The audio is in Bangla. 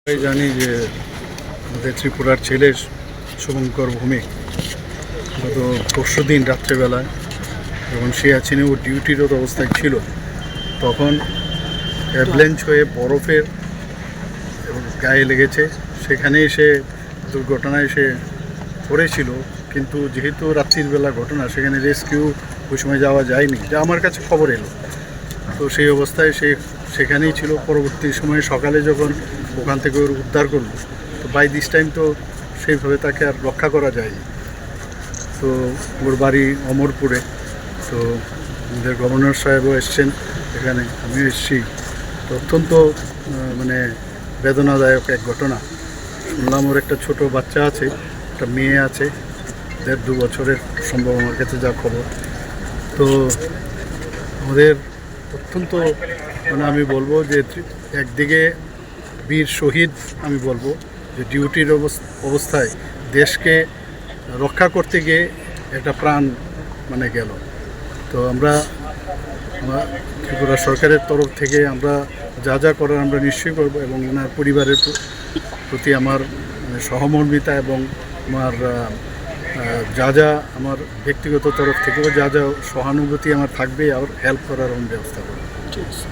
জানি যে আমাদের ত্রিপুরার ছেলে শুভঙ্কর ভৌমিক গত পরশুদিন রাত্রেবেলায় যখন সিয়াচিনে ও ডিউটিরত অবস্থায় ছিল তখন অ্যাভলেঞ্চ হয়ে বরফের গায়ে লেগেছে। সেখানেই সে দুর্ঘটনায় সে পড়েছিল, কিন্তু যেহেতু রাত্রির বেলা ঘটনা সেখানে রেস্কিউ ওই সময় যাওয়া যায়নি, যা আমার কাছে খবর এলো। তো সেই অবস্থায় সে সেখানেই ছিল। পরবর্তী সময়ে সকালে যখন ওখান থেকে ওর উদ্ধার করলো, তো বাই দিস টাইম তো সেইভাবে তাকে আর রক্ষা করা যায়নি। তো ওর বাড়ি অমরপুরে। তো আমাদের গভর্নর সাহেবও এসছেন এখানে, আমিও এসেছি। তো অত্যন্ত মানে বেদনাদায়ক এক ঘটনা। শুনলাম ওর একটা ছোট বাচ্চা আছে, একটা মেয়ে আছে 1.5-2 বছরের সম্ভব, আমার কাছে যা খবর। তো আমাদের অত্যন্ত আমি বলবো যে একদিকে বীর শহীদ, আমি বলবো যে ডিউটির অবস্থায় দেশকে রক্ষা করতে গিয়ে একটা প্রাণ গেল। তো আমরা ত্রিপুরা সরকারের তরফ থেকে আমরা যা যা করার আমরা নিশ্চয়ই করব, এবং ওনার পরিবারের প্রতি আমার সহমর্মিতা এবং আমার যা যা আমার ব্যক্তিগত তরফ থেকেও যা যা সহানুভূতি আমার থাকবে আর হেল্প করার ব্যবস্থা করব। ঠিক আছে।